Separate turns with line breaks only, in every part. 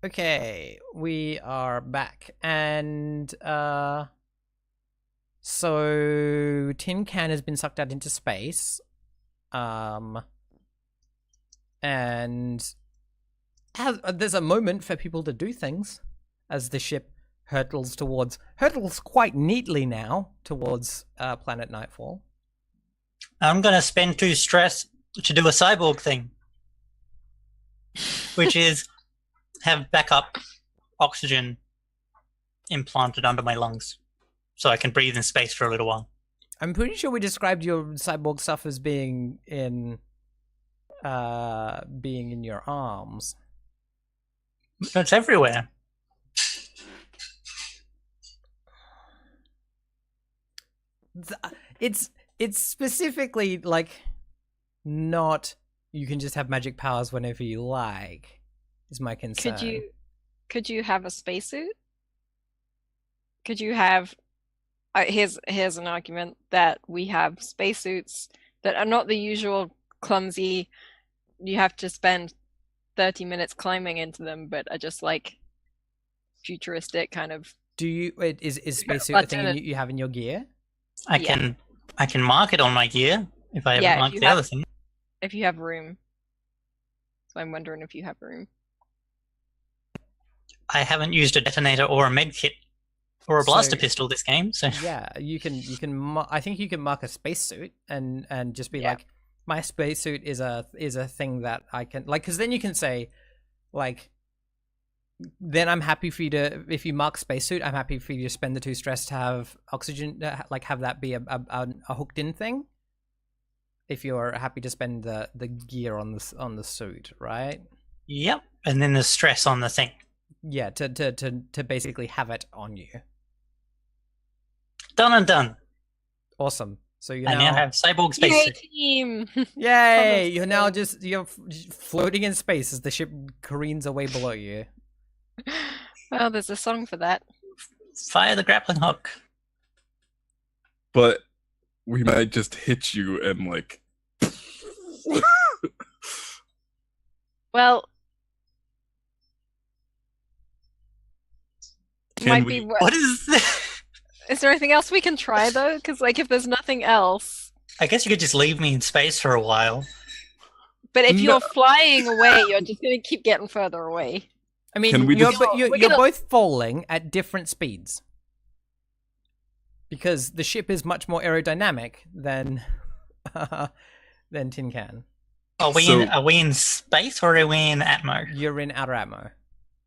Okay, we are back, and so Tin Can has been sucked out into space, and there's a moment for people to do things as the ship hurtles quite neatly now towards planet Nightfall.
I'm going to spend 2 stress to do a cyborg thing, which is have backup oxygen implanted under my lungs so I can breathe in space for a little while.
I'm pretty sure we described your cyborg stuff as being in your arms.
It's everywhere.
It's specifically like not you can just have magic powers whenever you like is my concern.
Could you have a spacesuit? Could you have here's an argument that we have spacesuits that are not the usual clumsy, you have to spend 30 minutes climbing into them, but are just like futuristic kind of.
Do you is spacesuit a thing you have in your gear?
I can mark it on my gear if I haven't marked the other thing.
If you have room. So I'm wondering if you have room.
I haven't used a detonator or a med kit or a blaster pistol this game, so
yeah, you can. I think you can mark a spacesuit and just be like, my spacesuit is a thing that I can like, because then you can say, like, then I'm happy for you to, if you mark spacesuit, I'm happy for you to spend the 2 stress to have oxygen, like have that be a hooked in thing. If you're happy to spend the gear on the suit, right?
Yep, and then the stress on the thing.
Yeah, to basically have it on you.
Done and done.
Awesome. So
I now have cyborg spacesuit.
Team!
Yay! You're floating in space as the ship careens away below you.
Well, there's a song for that.
Fire the grappling hook.
But we might just hit you and like.
Well,
What is this?
Is there anything else we can try though? Because like, if there's nothing else,
I guess you could just leave me in space for a while.
But if you're flying away, you're just going to keep getting further away.
I mean, you're both falling at different speeds because the ship is much more aerodynamic than Tin Can.
Are we in space or are we in Atmo?
You're in outer Atmo.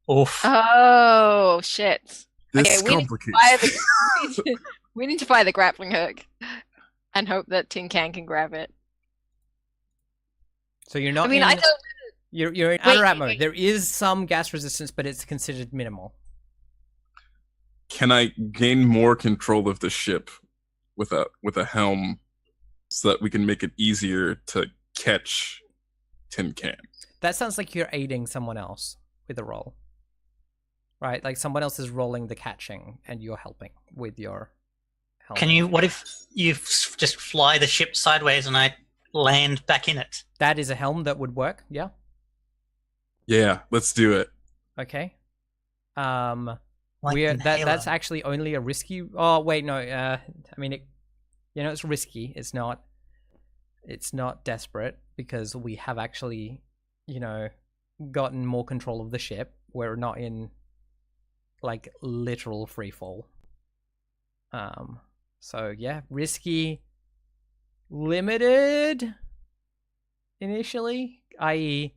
Oof.
Oh shit!
This complicates.
We need to fire the grappling hook and hope that Tin Can grab it.
So you're not.
I mean, I don't.
You're in outer Atmo. There is some gas resistance, but it's considered minimal.
Can I gain more control of the ship with a helm so that we can make it easier to catch Tin Can?
That sounds like you're aiding someone else with a roll. Right? Like someone else is rolling the catching and you're helping with your helm.
What if you just fly the ship sideways and I land back in it?
That is a helm that would work, yeah?
Yeah, let's do it.
Okay. That's actually only a risky. Oh wait, no. I mean, it's risky. It's not desperate because we have actually, gotten more control of the ship. We're not in like literal free fall. So yeah, risky, limited initially, i.e.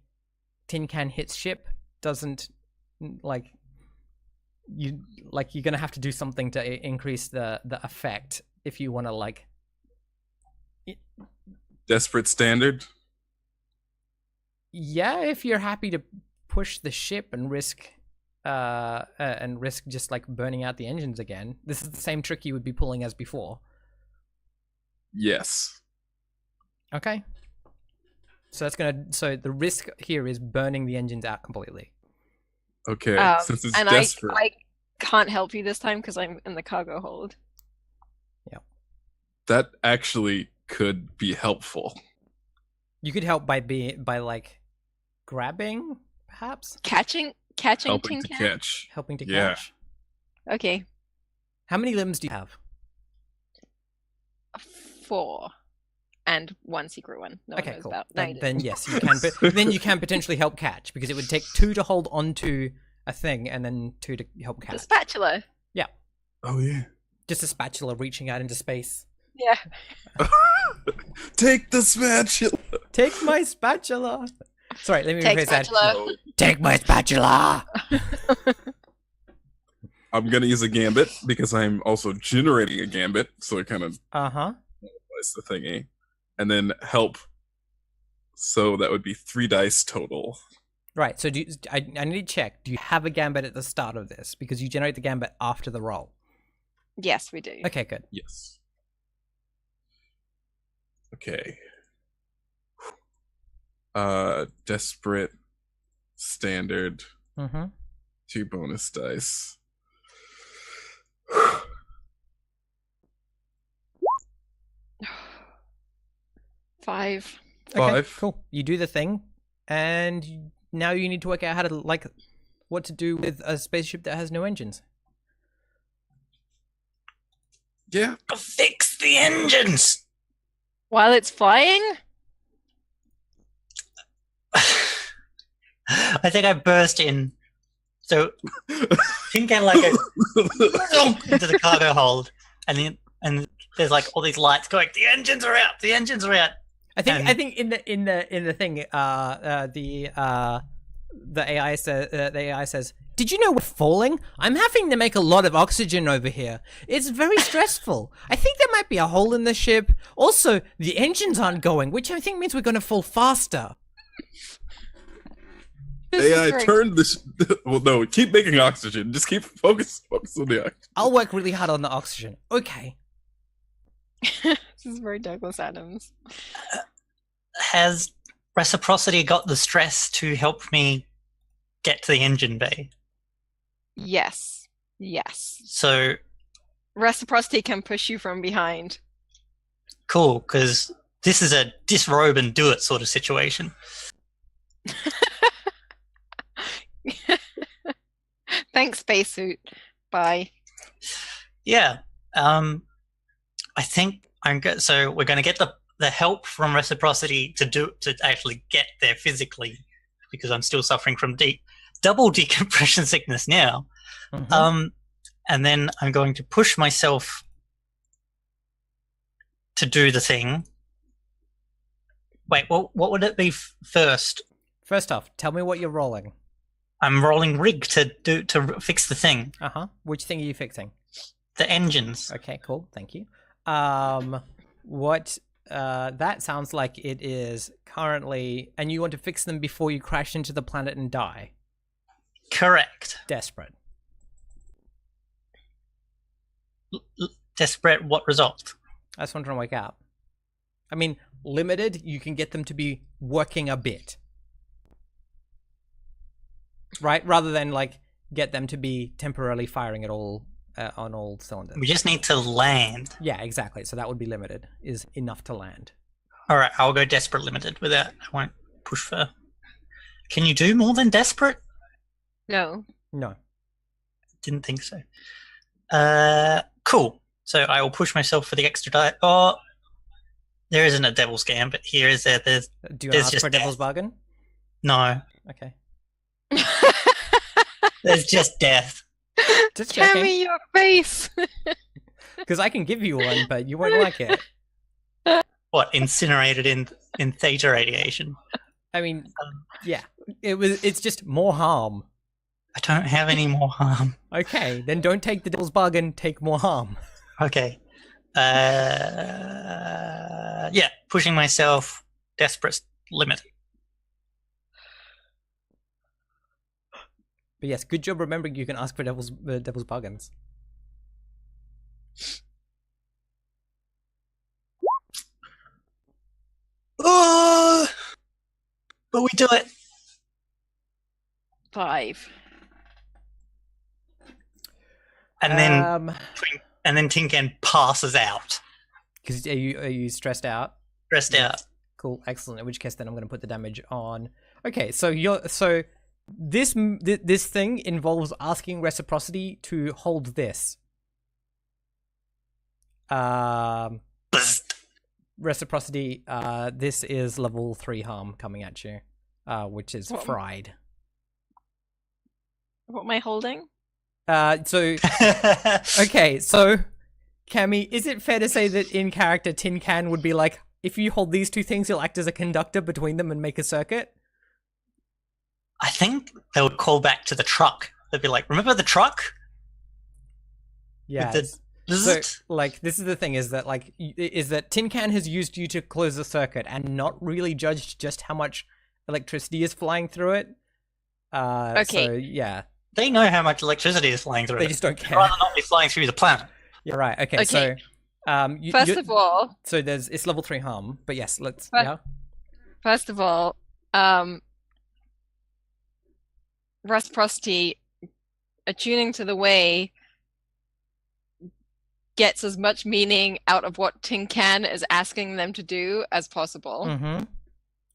Tin Can hits ship, doesn't you're gonna have to do something to increase the effect if you want to
desperate standard.
Yeah, if you're happy to push the ship and risk just like burning out the engines again. This is the same trick you would be pulling as before.
Yes.
Okay. So the risk here is burning the engines out completely.
Okay, since it's desperate.
I can't help you this time because I'm in the cargo hold.
Yeah.
That actually could be helpful.
You could help by like grabbing, perhaps?
Catching Catching
Helping
Tin
to
Can?
catch.
Helping to
Yeah.
catch.
Okay.
How many limbs do you have?
4. And 1 secret one. No one
Okay,
knows
cool.
about. No, you
Then
didn't.
yes, you can. But then you can potentially help catch because it would take 2 to hold onto a thing and then 2 to help
The
catch.
spatula.
Oh yeah.
Just a spatula reaching out into space.
Yeah.
Take the spatula.
Take my spatula. Sorry, let me
Take
rephrase that.
spatula.
No.
Take my spatula.
I'm gonna use a gambit because I'm also generating a gambit, so it kind of
Uh-huh.
is the thingy. And then help. So that would be 3 dice total.
Right. So I need to check. Do you have a gambit at the start of this? Because you generate the gambit after the roll.
Yes, we do.
Okay, good.
Yes. Okay. Desperate, standard,
Mm-hmm.
2 bonus dice.
5.
Okay,
5.
cool. You do the thing, and now you need to work out how to what to do with a spaceship that has no engines.
Yeah.
Fix the engines.
While it's flying?
I think I burst in. So Tin Can like goes into the cargo hold, and there's like all these lights going. The engines are out. The engines are out.
I think in the thing, the AI says, "Did you know we're falling? I'm having to make a lot of oxygen over here. It's very stressful. I think there might be a hole in the ship. Also, the engines aren't going, which I think means we're going to fall faster."
This is
AI
great.
turned this. Well, no, keep making oxygen. Just keep focus on the oxygen.
I'll work really hard on the oxygen. Okay.
This is very Douglas Adams.
Has Reciprocity got the stress to help me get to the engine bay?
Yes. Yes.
So
Reciprocity can push you from behind.
cool, because this is a disrobe and do it sort of situation.
Thanks, spacesuit. Bye.
Yeah. I think so we're going to get the help from Reciprocity to actually get there physically, because I'm still suffering from double decompression sickness now.
Mhm.
And then I'm going to push myself to do the thing. Wait, what would it be first?
First off, tell me what you're rolling.
I'm rolling rig to fix the thing,
Uh-huh. Which thing are you fixing?
the engines.
Okay, cool. Thank you. What that sounds like it is currently, and you want to fix them before you crash into the planet and die.
Correct.
Desperate.
Desperate. What result?
That's what I'm trying to work out. I mean, limited, you can get them to be working a bit. Right? Rather than get them to be temporarily firing at all on all cylinders.
We just need to land.
Yeah, exactly. So that would be limited, is enough to land.
All right, I'll go desperate limited with that. I won't push for. Can you do more than desperate?
No.
No.
Didn't think so. Cool. So I will push myself for the extra die. Oh, there isn't a devil's gambit here, is there?
Do you want
There's
to ask
just
for a devil's
death.
bargain?
No.
Okay.
There's just death.
Just
Show
checking.
me your face.
Because I can give you one, but you won't like it.
What, incinerated in theta radiation?
I mean, yeah. It's just more harm.
I don't have any more harm.
Okay, then don't take the devil's bargain, take more harm.
Okay. Yeah, pushing myself, desperate limit.
But yes, good job remembering you can ask for devil's bargains.
Oh, but we do it.
5.
And then Tin Can passes out,
Because are you stressed out?
stressed out.
Cool, excellent. In which case, then I'm going to put the damage on. Okay, so this thing involves asking Reciprocity to hold this. Reciprocity, this is level 3 harm coming at you, which is fried.
What am I holding?
So okay, so Cammy, is it fair to say that in character Tin Can would be like, if you hold these two things, you'll act as a conductor between them and make a circuit?
I think they would call back to the truck. They'd be like, "Remember the truck?"
Yeah.
With
So, like, this is the thing: is that Tin Can has used you to close the circuit and not really judged just how much electricity is flying through it.
Okay.
So yeah,
They know how much electricity is flying through
they
it.
just don't
They'd
care.
rather not be flying through the planet.
You're right. Okay.
Okay.
So,
First of all,
so it's level 3 harm, but yes, let's
But-
yeah.
First of all, reciprocity attuning to the way gets as much meaning out of what Tin Can is asking them to do as possible,
Mm-hmm.
so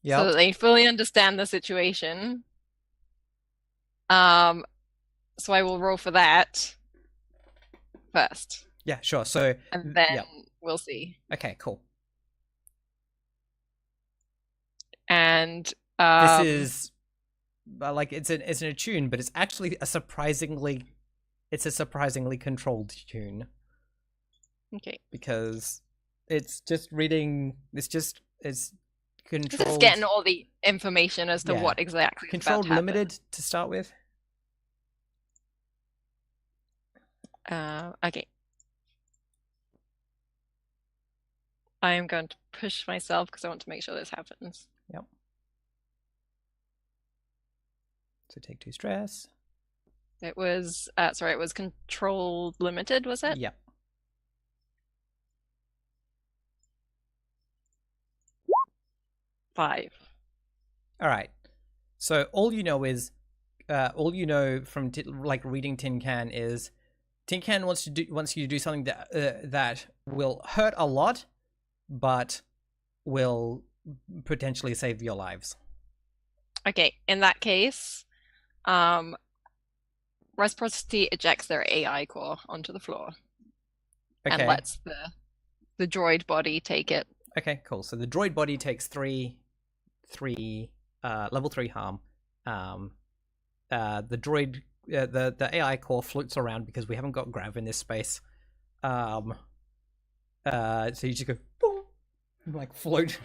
Yeah.
that they fully understand the situation. So I will roll for that first,
Yeah. Sure. So
and then
yeah.
we'll see.
Okay. Cool.
And
This is like it's an attune, but it's actually a surprisingly controlled tune
okay.
because it's just reading. It's controlled.
Just getting all the information as to
Yeah.
what exactly is about
Controlled
to happen.
limited to start with.
Okay. I am going to push myself because I want to make sure this happens.
Yep. So take 2 stress.
It was sorry, it was controlled limited, was it?
Yep.
Five.
All right. So all you know from like reading Tin Can is Tin Can wants you to do something that will hurt a lot, but will potentially save your lives.
Okay, in that case, Reciprocity ejects their AI core onto the floor
Okay.
and lets the droid body take it.
Okay. Cool. So the droid body takes three level 3 harm. The droid the AI core floats around because we haven't got grav in this space. So you just go boom, like float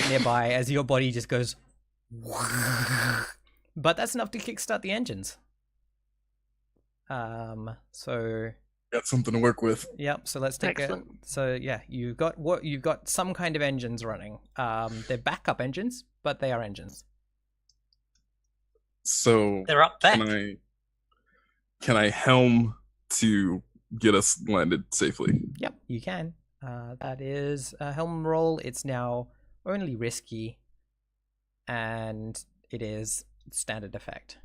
nearby as your body just goes. But that's enough to kickstart the engines. So
Got something to work with.
yep. So let's take
Excellent.
So yeah, you've got some kind of engines running. They're backup engines, but they are engines.
So
They're up back.
can I helm to get us landed safely?
Yep, you can. That is a helm roll. It's now only risky, and it is standard effect.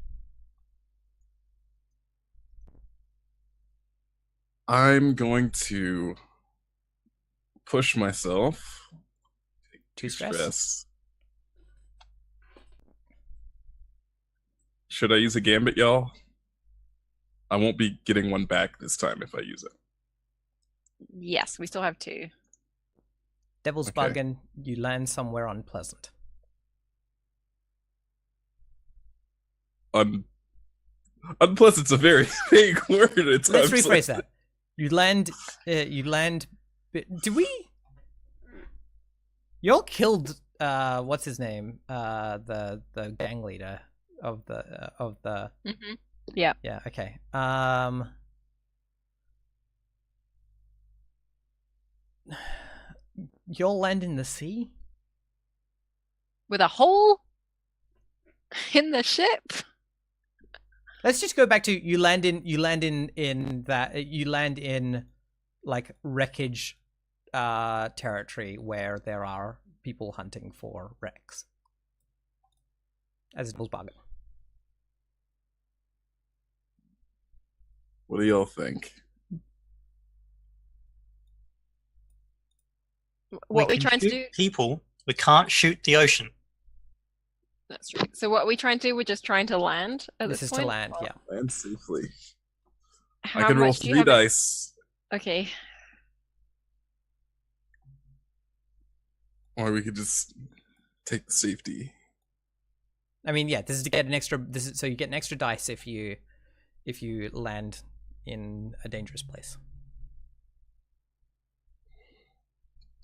I'm going to push myself. Take
2 stress.
Should I use a gambit, y'all? I won't be getting one back this time if I use it.
Yes, we still have 2.
Devil's
Okay.
bargain. You land somewhere unpleasant.
Unpleasant's a very vague word. It's
Let's rephrase that. You land. Do we? Y'all killed. What's his name? The gang leader of the
Mm-hmm. Yeah.
Yeah. Okay. You'll land in the sea.
With a hole in the ship.
Let's just go back to you land in like wreckage territory where there are people hunting for wrecks. As it was bargain.
What do y'all think?
What
we
we
can
trying to
shoot
do?
people. We can't shoot the ocean.
That's right. So what are we trying to do? We're just trying to land at
This
this
is
point?
to land, yeah.
Land safely.
How
I could roll
much do you
3
have?
dice,
Okay.
or we could just take the safety.
I mean, yeah, this is to get an extra. This is so you get an extra dice if you land in a dangerous place.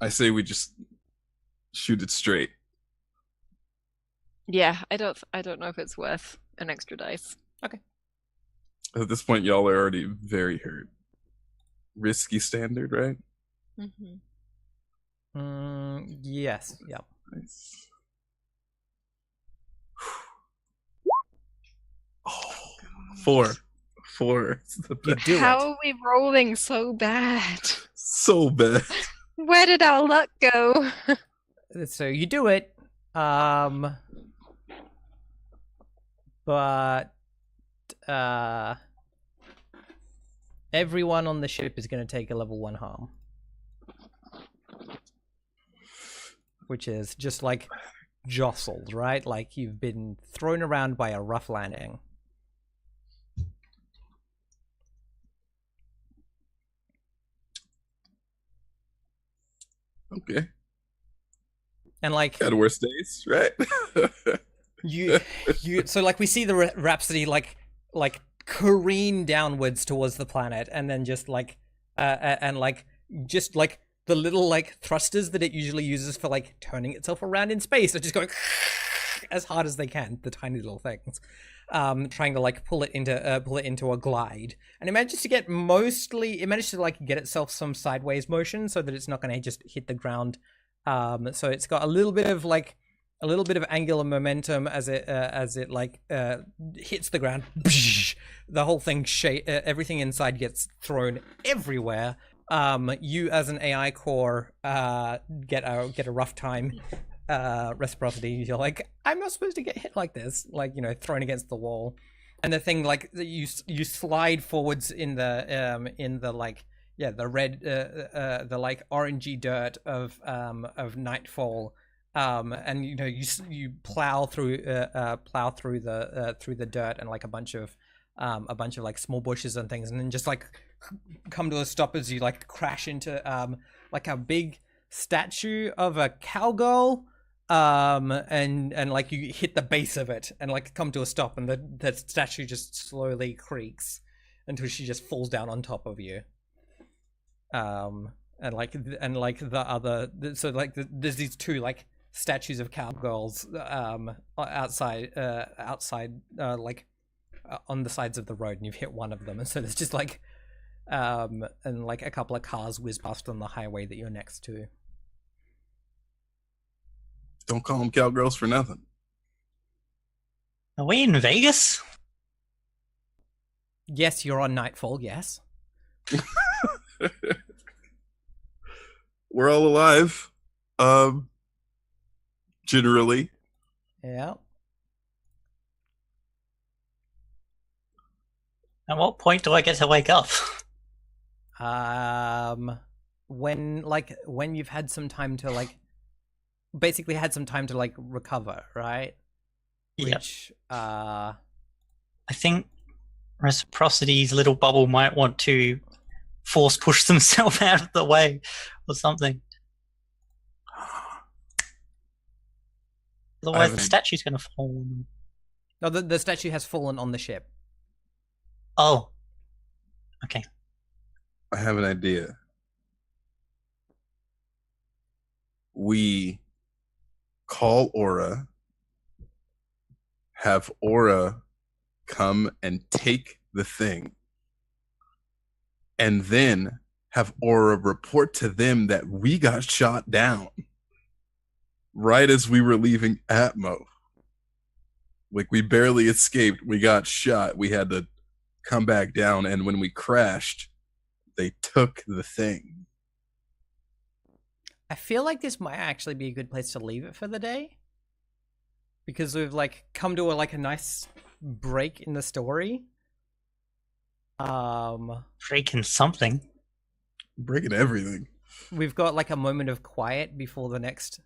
I say we just shoot it straight.
Yeah, I don't know if it's worth an extra dice.
At this point, y'all are already very hurt. Risky standard, right?
Mm-hmm.
Yes, yeah.
Nice. Oh, 4. 4.
You do
How
it.
are we rolling so bad?
So bad.
Where did our luck go?
So you do it. But everyone on the ship is going to take a level 1 harm, which is just like jostled, right? Like you've been thrown around by a rough landing.
Okay.
And like
Got worse days, right?
you so like we see the Rhapsody like careen downwards towards the planet, and then just like and like just like the little like thrusters that it usually uses for like turning itself around in space are just going as hard as they can, the tiny little things, trying to like pull it into a glide, and it manages to like get itself some sideways motion so that it's not going to just hit the ground. So it's got a little bit of angular momentum as it like hits the ground. The whole thing everything inside gets thrown everywhere. You as an AI core get a rough time. Reciprocity, you're like, I'm not supposed to get hit like this, like, you know, thrown against the wall, and the thing like you slide forwards in the like, yeah, the red the like orangey dirt of nightfall, and you know you plow through the dirt and like a bunch of like small bushes and things, and then just like come to a stop as you like crash into like a big statue of a cowgirl, and like you hit the base of it and like come to a stop, and the statue just slowly creaks until she just falls down on top of you. And like the other, so like there's these two like statues of cowgirls outside like on the sides of the road, and you've hit one of them, and so there's just like and like a couple of cars whiz past on the highway that you're next to.
Don't call them cowgirls for nothing.
Are we in Vegas?
Yes, you're on Nightfall, yes.
We're all alive. Generally.
Yeah.
At what point do I get to wake up?
When you've had some time to like basically had some time to like recover, right?
Yep.
Which
I think Reciprocity's little bubble might want to force push themselves out of the way or something. Otherwise the statue's going to fall.
No, the statue has fallen on the ship.
Oh. Okay.
I have an idea. We call Aura, have Aura come and take the thing, and then have Aura report to them that we got shot down right as we were leaving Atmo. Like, we barely escaped. We got shot. We had to come back down, and when we crashed, they took the thing.
I feel like this might actually be a good place to leave it for the day, because we've like come to a nice break in the story.
Breaking something.
Breaking everything.
We've got like a moment of quiet before the next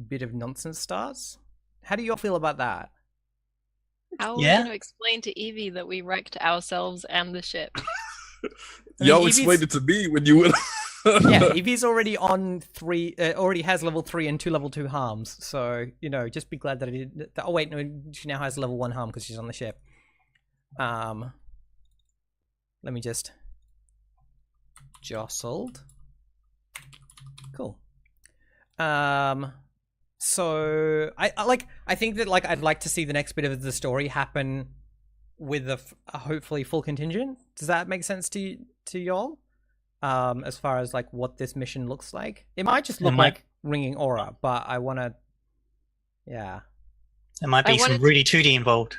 bit of nonsense starts. How do you all feel about that?
How are we
Yeah.
going to explain to Evie that we wrecked ourselves and the ship?
I mean,
Y'all
Evie's-
explained it to me when you went.
Yeah, Evie's already on 3. Already has level 3 and 2 level 2 harms. So just be glad that I did. Oh wait, no, she now has level 1 harm because she's on the ship. Let me just jostled. Cool. So I think that I'd like to see the next bit of the story happen with a hopefully full contingent. Does that make sense to y'all? As far as what this mission looks like, it might just look like ringing aura, but I want to. Yeah.
There might be some Rudy Tooty involved.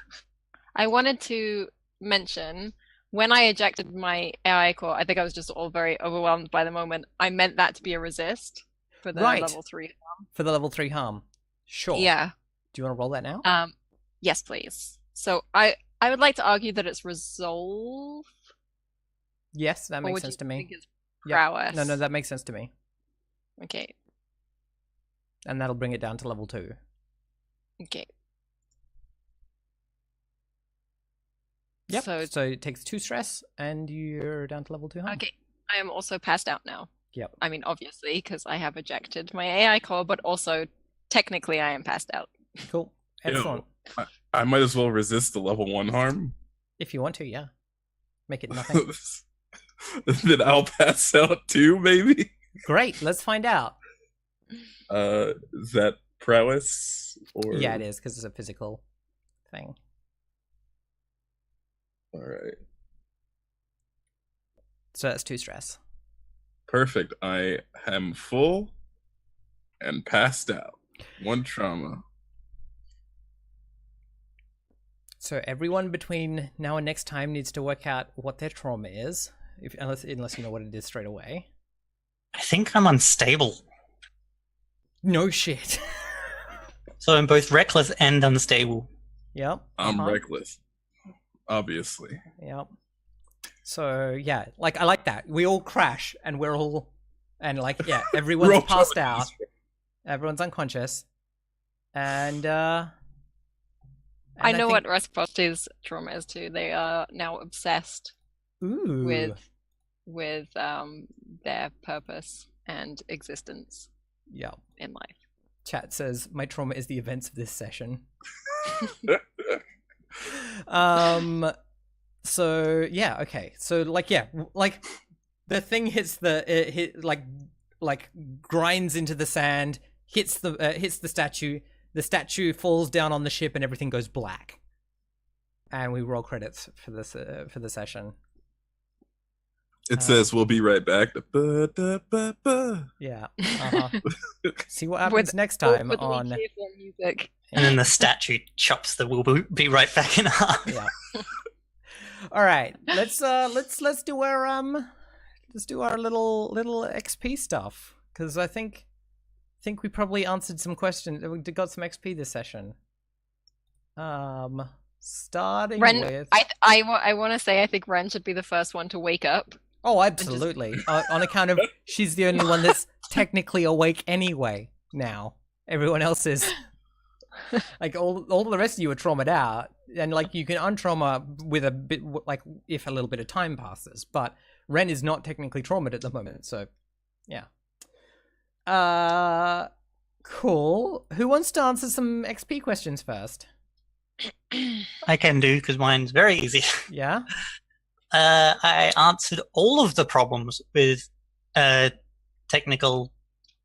I wanted to mention when I ejected my AI core, I think I was just all very overwhelmed by the moment. I meant that to be a resist for the
Right.
level 3.
For the level 3 harm. Sure.
Yeah.
Do you want to roll that now?
Yes, please. So I would like to argue that it's resolve.
Yes, that
Or
makes
would
sense
you
to me.
think it's
Yep.
prowess?
No, that makes sense to me.
Okay.
And that'll bring it down to level 2.
Okay.
Yep.
So
So it takes 2 stress, and you're down to level 2 harm.
okay, I am also passed out now.
Yep.
I mean, obviously, because I have ejected my AI core, but also technically I am passed out.
Cool. Excellent.
I might as well resist the level 1 harm.
If you want to, yeah. Make it nothing.
Then I'll pass out too, maybe.
Great. Let's find out.
Is that prowess or?
Yeah, it is because it's a physical thing.
All right.
So that's 2 stress.
Perfect. I am full and passed out. 1 trauma.
So everyone between now and next time needs to work out what their trauma is, unless you know what it is straight away.
I think I'm unstable.
No shit.
So I'm both reckless and unstable.
Yep.
I'm reckless. Obviously.
Yep. So yeah, I like that. We all crash and we're all, and everyone's passed out. Everyone's unconscious, and
I know what Reciprocity's trauma is too. They are now obsessed
Ooh.
with their purpose and existence
Yeah.
in life.
Chat says my trauma is the events of this session. So yeah, okay. So the thing hits grinds into the sand, hits the statue. The statue falls down on the ship, and everything goes black. And we roll credits for this for the session.
It says we'll be right back.
Yeah. See what happens next time on.
Music.
And then the statue chops the "we'll be right back" in half.
Yeah. All right. Let's do our little XP stuff, because I think we probably answered some questions. We got some XP this session. Starting
Ren,
with.
I want to say I think Ren should be the first one to wake up.
Oh, absolutely. On account of she's the only one that's technically awake anyway now. Everyone else is all the rest of you are traumatized out, and you can untrauma with a bit if a little bit of time passes. But Ren is not technically traumatized at the moment, so yeah. Cool. Who wants to answer some XP questions first?
I can do, because mine's very easy.
Yeah.
I answered all of the problems with technical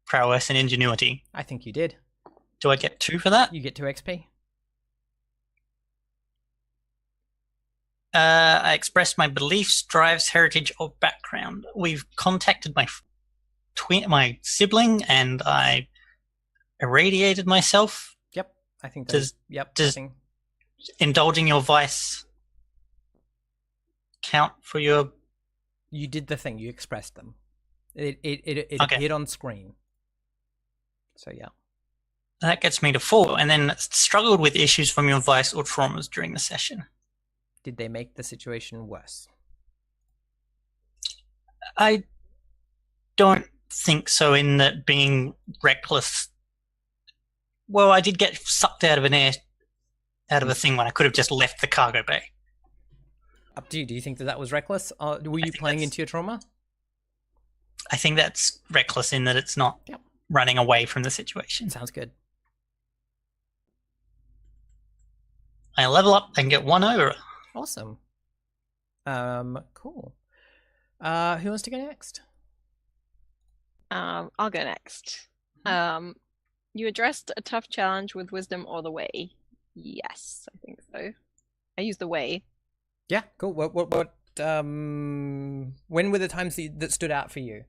prowess and ingenuity.
I think you did.
Do I get 2 for that?
You get 2 XP.
I expressed my beliefs, drives, heritage, or background. We've contacted my sibling, and I irradiated myself.
Yep. I think
Does
I think...
indulging your vice count for your?
You did the thing. You expressed them. It
Okay.
appeared on screen. So yeah.
That gets me to 4, and then struggled with issues from your vice or traumas during the session.
Did they make the situation worse?
I don't think so, in that being reckless Well, I did get sucked out of a thing when I could have just left the cargo bay.
Up to you. Do you think that was reckless? Were you playing into your trauma?
I think that's reckless in that it's not running away from the situation.
Sounds good.
I level up and get 1 aura.
Awesome. Cool. Who wants to go next?
I'll go next. You addressed a tough challenge with wisdom or the way. Yes, I think so. I used the way.
Yeah, cool. What when were the times that stood out for you?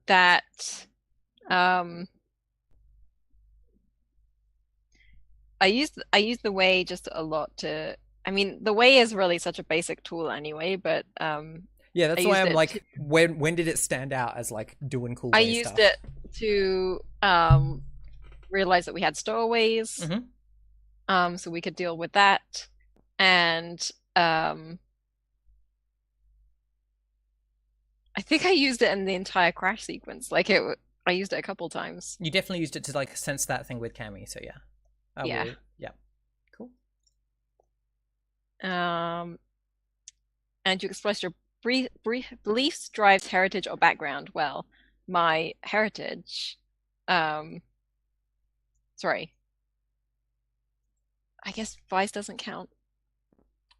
That I used the way just a lot to. I mean, the way is really such a basic tool anyway, but
yeah, that's
I
why
used
I'm
it
like,
to-
when did it stand out as like doing cool?
I
way
used
stuff?
it to realize that we had stowaways, so we could deal with that, and I think I used it in the entire crash sequence. Like I used it a couple times.
You definitely used it to like sense that thing with Cammy. So yeah.
Yeah.
Yeah. Cool.
And you express your beliefs, drives, heritage, or background. Well, my heritage, sorry. I guess Vice doesn't count.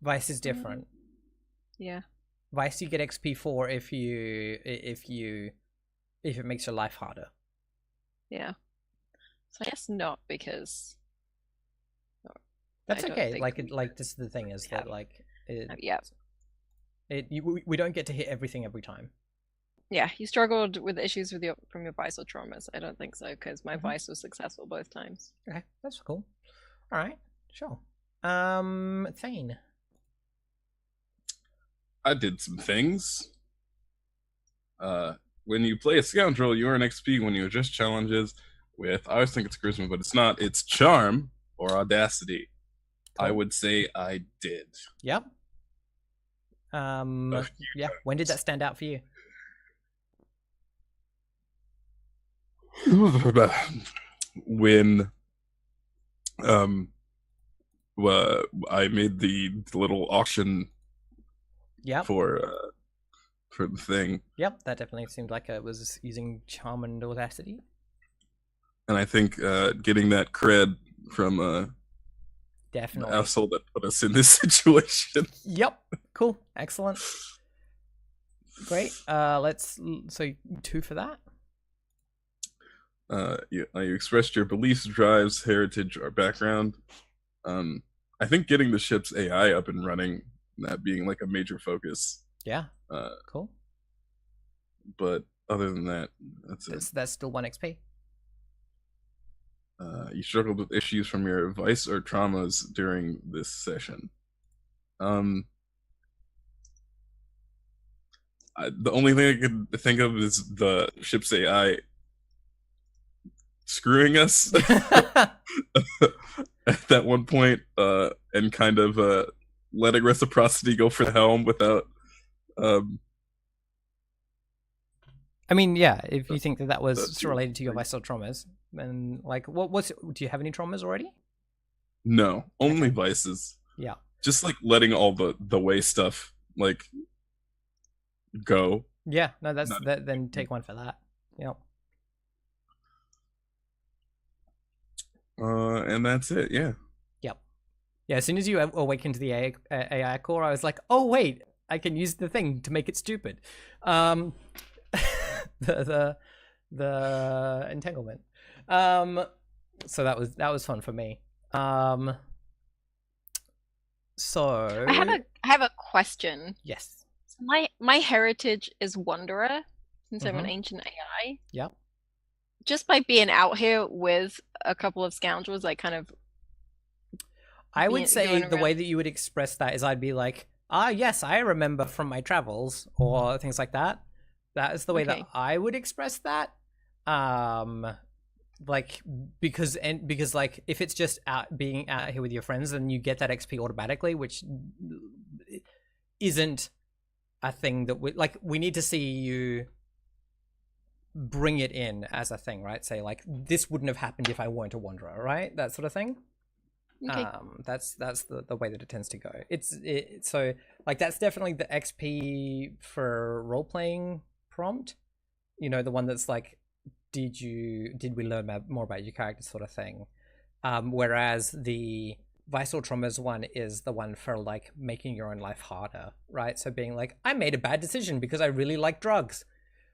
Vice is different.
Yeah.
Vice you get XP for if it makes your life harder.
Yeah. So I guess not because.
That's
I don't
okay.
think
Like this is the thing is that like
yeah.
We don't get to hit everything every time.
Yeah, you struggled with issues with from your vice or traumas. I don't think so because my
Mhm.
vice was successful both times.
Okay, that's cool. All right, sure. Thane.
I did some things. When you play a scoundrel, you earn XP when you adjust challenges with, I always think it's charisma, but it's not. It's charm or audacity.
Cool.
I would say I did.
Yep. Yeah. When did that stand out for you?
When I made the little auction
Yep.
for the thing.
Yep, that definitely seemed like it was using charm and audacity.
And I think getting that cred from the
Definitely.
asshole that put us in this situation.
Yep. Cool. Excellent. Great. So 2 for that.
You expressed your beliefs, drives, heritage, or background. I think getting the ship's AI up and running, that being like a major focus.
Yeah. Cool.
But other than that, that's it.
That's still 1 XP.
You struggled with issues from your vice or traumas during this session. The only thing I could think of is the ship's AI screwing us at that one point, and kind of letting reciprocity go for the helm without.
I mean, yeah. If you think that was
That's
related to your vice or traumas, then like, do you have any traumas already?
No, only
Okay.
vices.
Yeah.
Just like letting all the way stuff like go.
Yeah. No, that's
Not-
that. Then take 1 for that. Yep.
And that's it. Yeah.
Yep. Yeah. As soon as you awaken to the AI core, I was like, oh wait, I can use the thing to make it stupid. The entanglement. So that was fun for me. So
I have a question.
yes.
So my heritage is Wanderer since I'm an
Mhm.
ancient AI.
Yep.
Just by being out here with a couple of scoundrels, like kind of.
I would
Being-
say
going
the way
around-
that you would express that is I'd be like, yes, I remember from my travels or things like that. That is the way
Okay.
that I would express that. Like because like if it's just being out here with your friends, then you get that XP automatically, which isn't a thing that we need to see you bring it in as a thing, right? Say like, this wouldn't have happened if I weren't a wanderer, right? That sort of thing.
Okay.
That's the way that it tends to go. So like that's definitely the XP for role playing prompt. You know, the one that's like, did we learn more about your character sort of thing. Whereas the Visceral Traumas one is the one for like making your own life harder, right? So being like, I made a bad decision because I really like drugs,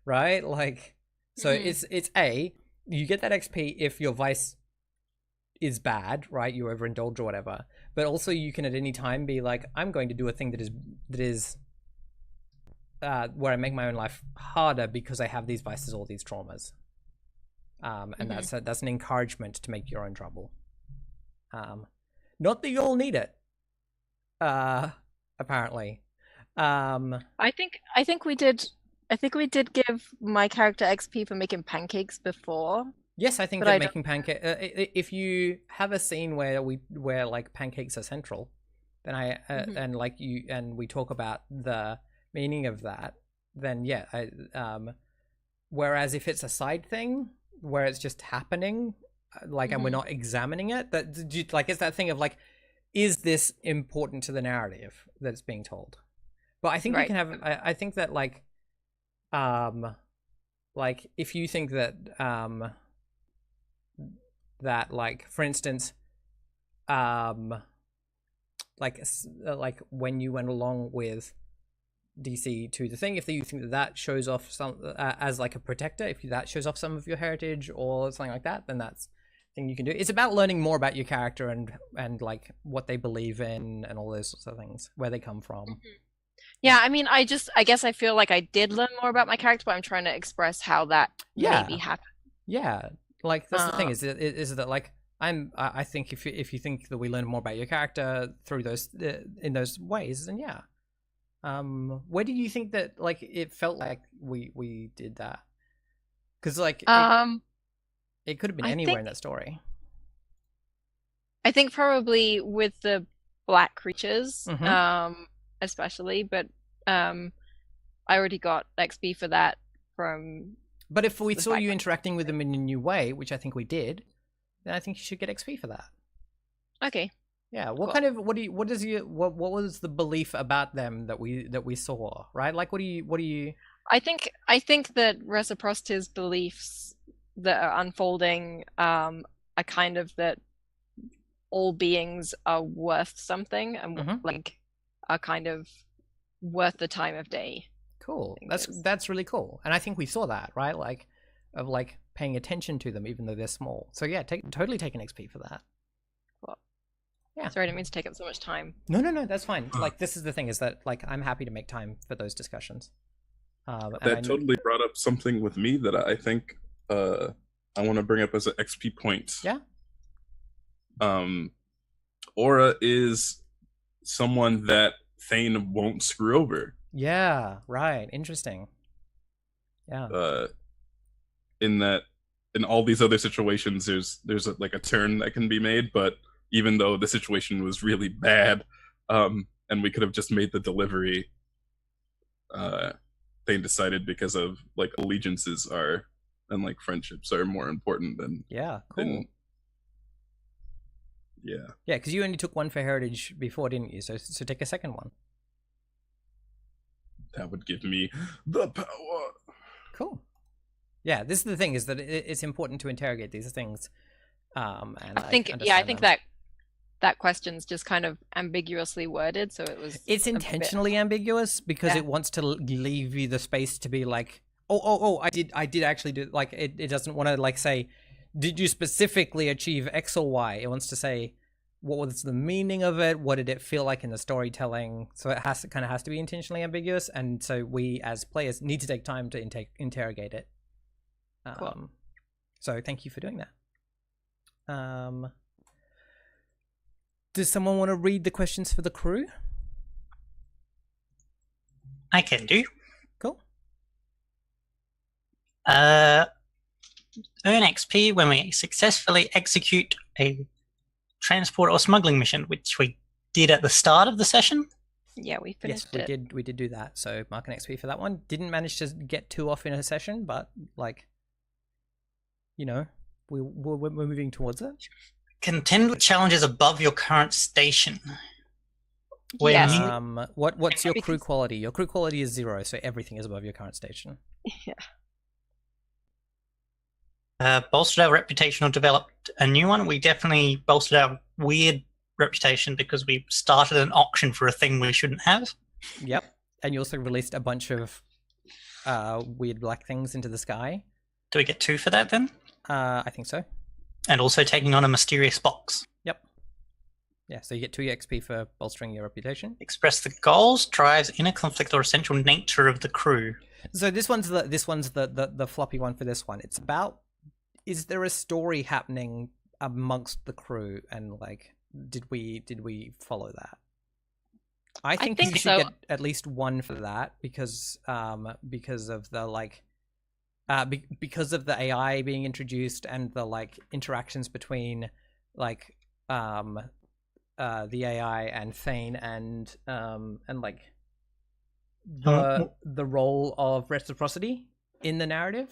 right? Like, so it's you get that XP if your vice is bad, right? You overindulge or whatever. But also you can at any time be like, I'm going to do a thing that is where I make my own life harder because I have these vices or these traumas. And that's an encouragement to make your own trouble. Not that you all need it. Apparently.
I think we did give my character XP for making pancakes before.
Yes, I think that making pancake. If you have a scene where like pancakes are central, then and like we talk about the meaning of that, then yeah. Whereas if it's a side thing where it's just happening, like, and we're not examining it, like it's that thing of like, is this important to the narrative that's being told? But I think you can have. I think that like if you think that that like, for instance, like when you went along with DC to the thing, if you think that shows off some as like a protector, if that shows off some of your heritage or something like that, then that's a thing you can do. It's about learning more about your character and like what they believe in and all those sorts of things, where they come from.
Yeah, I mean, I guess I feel like I did learn more about my character, but I'm trying to express how that maybe happened.
Yeah, like that's the thing is that like I think if you think that we learn more about your character through those in those ways, then yeah. Where do you think that like it felt like we did that? Because like it could have been anywhere in that story.
I think probably with the black creatures, especially, but I already got XP for that from. But
if we saw you interacting with them in a new way, which I think we did, then I think you should get XP for that.
Okay.
Yeah. What kind of what was the belief about them that we saw, right? Like what do you
I think that Reciprocity's beliefs that are unfolding are kind of that all beings are worth something and like are kind of worth the time of day.
Cool. That's really cool. And I think we saw that, right? Like of like paying attention to them even though they're small. So yeah, totally take an XP for that.
Cool.
Yeah.
Sorry, I didn't mean to take up so much time.
No, that's fine. Like this is the thing is that like I'm happy to make time for those discussions.
That totally brought up something with me that I think I want to bring up as an XP point.
Yeah.
Aura is someone that Thane won't screw over.
Yeah, right. Interesting. Yeah.
In all these other situations, there's like a turn that can be made, but even though the situation was really bad, and we could have just made the delivery, Thane decided because of like allegiances are and like friendships are more important than
cool.
Yeah,
because you only took one for heritage before, didn't you? So take a second one.
That would give me the power.
Cool. Yeah, this is the thing is that it's important to interrogate these things. And I think
that question's just kind of ambiguously worded, so it was.
It's intentionally ambiguous because it wants to leave you the space to be like, I did actually do, like it doesn't want to like say, did you specifically achieve X or Y? It wants to say, what was the meaning of it? What did it feel like in the storytelling? So it has to be intentionally ambiguous, and so we as players need to take time to interrogate it.
Cool.
So thank you for doing that. Does someone want to read the questions for the crew?
I can do.
Cool.
Earn XP when we successfully execute a transport or smuggling mission, which we did at the start of the session.
Yeah, we finished it.
We did do that. So mark an XP for that one. Didn't manage to get 2 off in a session, but like we're moving towards it.
Contend with challenges above your current station. When
Yes.
you-
What's your crew
Because-
quality? Your crew quality is 0, so everything is above your current station.
bolstered our reputation or developed a new one. We definitely bolstered our weird reputation because we started an auction for a thing we shouldn't have.
Yep. And you also released a bunch of weird black things into the sky.
Do we get 2 for that then?
I think so.
And also taking on a mysterious box.
Yep. Yeah, so you get 2 XP for bolstering your reputation.
Express the goals, drives, inner conflict, or essential nature of the crew.
So this one's the floppy one for this one. It's about, is there a story happening amongst the crew, and like did we follow that? I think you should
so.
get at least 1 for that because of the like because of the AI being introduced and the like interactions between like the AI and Thane and like the role of reciprocity in the narrative.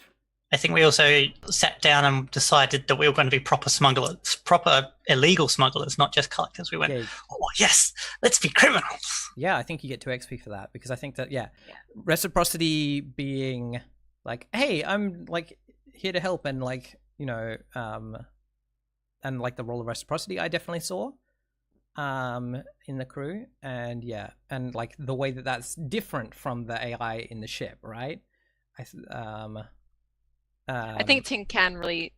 I think we also sat down and decided that we were going to be proper smugglers, proper illegal smugglers, not just collectors. We went, oh yes, let's be criminals.
Yeah, I think you get 2 XP for that because I think that reciprocity being like, hey, I'm like here to help, and like and like the role of reciprocity I definitely saw in the crew, and and like the way that that's different from the AI in the ship, right?
I think Tin Can really.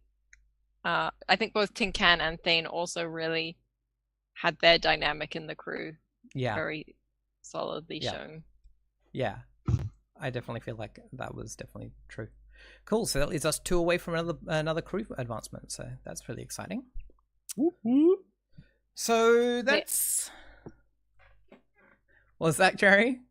I think both Tin Can and Thane also really had their dynamic in the crew very solidly shown.
Yeah, I definitely feel like that was definitely true. Cool. So that leaves us 2 away from another crew advancement. So that's really exciting.
Whoop.
So that's what's that, Jerry?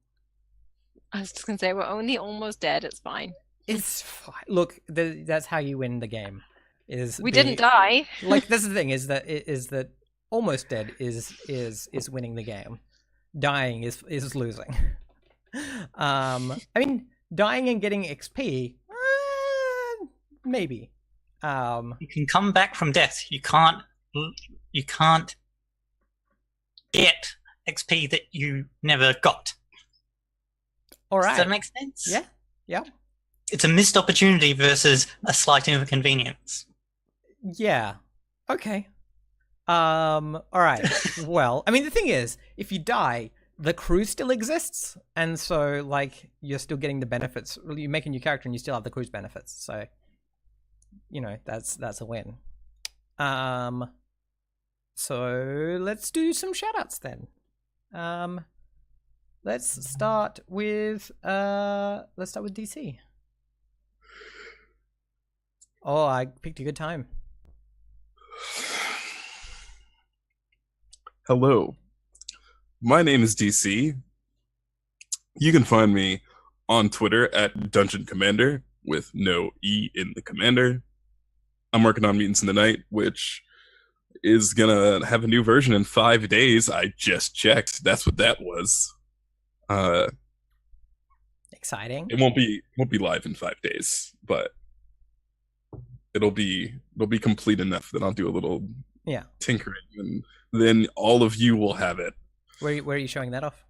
I was just gonna say we're only almost dead. It's fine.
It's fine. Look, that's how you win the game.
We didn't die.
Like that's the thing is that almost dead is winning the game. Dying is losing. I mean, dying and getting XP, maybe.
You can come back from death. You can't get XP that you never got.
All right.
Does that make sense?
Yeah.
It's a missed opportunity versus a slight inconvenience.
Yeah. Okay. All right. Well, I mean, the thing is, if you die, the crew still exists, and so like you're still getting the benefits. You make a new character, and you still have the crew's benefits. So, that's a win. So let's do some shoutouts then. Let's start with DC. Oh, I picked a good time.
Hello, my name is DC. You can find me on Twitter at Dungeon Commander with no E in the Commander. I'm working on Mutants in the Night, which is gonna have a new version in 5 days. I just checked. That's what that was.
Exciting.
It won't be live in 5 days, but it'll be complete enough that I'll do a little tinkering, and then all of you will have it.
Where are you showing that off?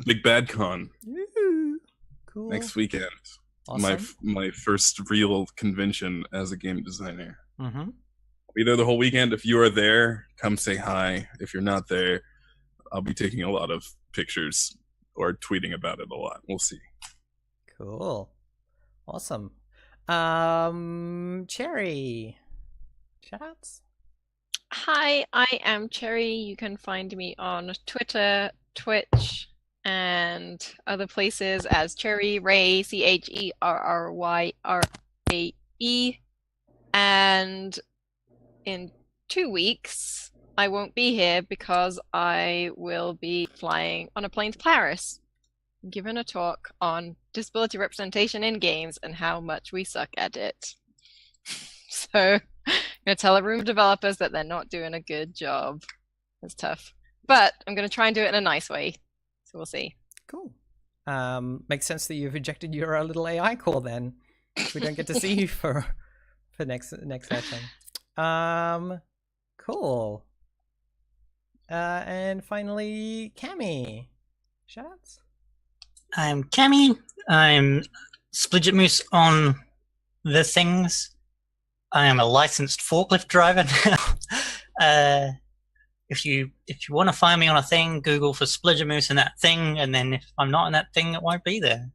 Big Bad Con.
Ooh, cool.
Next weekend.
Awesome.
My first real convention as a game designer.
Mm-hmm.
I'll be there the whole weekend. If you are there, come say hi. If you're not there, I'll be taking a lot of pictures or tweeting about it a lot. We'll see.
Cool. Awesome. Cherry. Shoutouts?
Hi, I am Cherry. You can find me on Twitter, Twitch, and other places as Cherry Ray, CherryRaye. And in 2 weeks, I won't be here because I will be flying on a plane to Paris, giving a talk on disability representation in games and how much we suck at it. So I'm going to tell a room of developers that they're not doing a good job. It's tough. But I'm going to try and do it in a nice way. So we'll see.
Cool. Makes sense that you've ejected your little AI core then. We don't get to see you for for next session. Cool. And finally, Cammy. Shoutouts.
I'm Cammy. I'm Splidget Moose on the things. I am a licensed forklift driver now. If you want to find me on a thing, Google for Splidget Moose and that thing, and then if I'm not in that thing, it won't be there.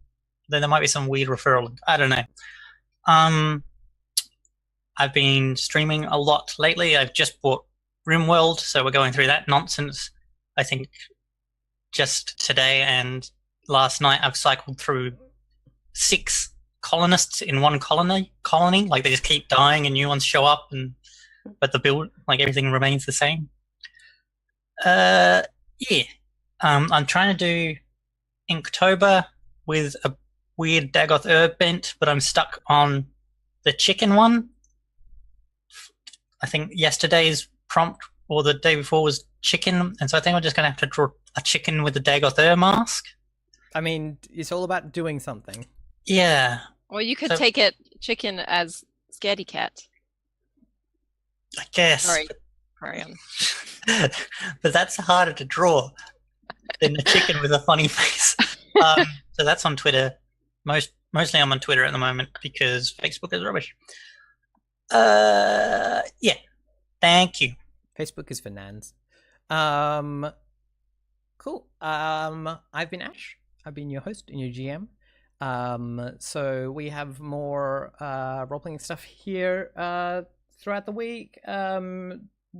Then there might be some weird referral link. I don't know. I've been streaming a lot lately. I've just bought RimWorld, so we're going through that nonsense. I think just today and last night I've cycled through 6 colonists in one colony. Like they just keep dying and new ones show up, but the build, like everything remains the same. Yeah. I'm trying to do Inktober with a weird Dagoth herb bent, but I'm stuck on the chicken one. I think yesterday's prompt or the day before was chicken, and so I think I'm just going to have to draw a chicken with a Dagoth herb mask.
I mean, it's all about doing something.
Yeah.
Or you could take it chicken as scaredy cat.
I guess.
Sorry. Carry on.
But that's harder to draw than the chicken with a funny face. So that's on Twitter. Mostly I'm on Twitter at the moment because Facebook is rubbish. Yeah. Thank you.
Facebook is for nans. Cool. I've been Ash. I've been your host and your GM. So we have more role-playing stuff here throughout the week.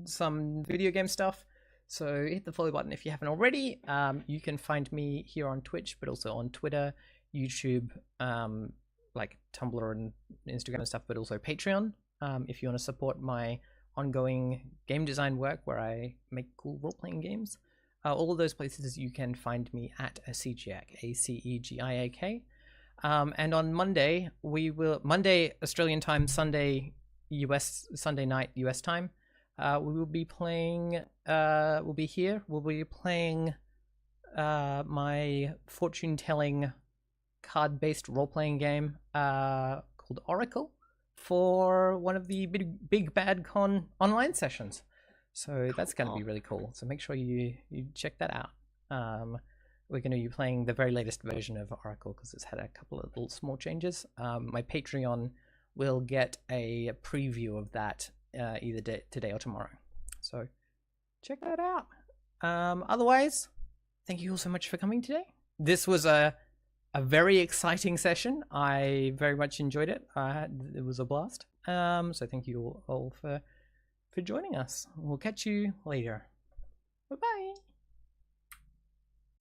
Some video game stuff. So hit the follow button if you haven't already. You can find me here on Twitch, but also on Twitter, YouTube, like Tumblr and Instagram and stuff, but also Patreon. If you want to support my ongoing game design work where I make cool role-playing games. All of those places you can find me at Acegiak, ACEGIAK. And on Monday, Monday Australian time, Sunday night US time, we will be playing, we'll be playing my fortune-telling card-based role-playing game called Oracle for one of the big bad con online sessions. So that's going to be really cool. So make sure you check that out. We're going to be playing the very latest version of Oracle because it's had a couple of little small changes. My Patreon will get a preview of that either today or tomorrow. So check that out. Otherwise, thank you all so much for coming today. This was a very exciting session. I very much enjoyed it. It was a blast. So thank you all for joining us. We'll catch you later. Bye-bye.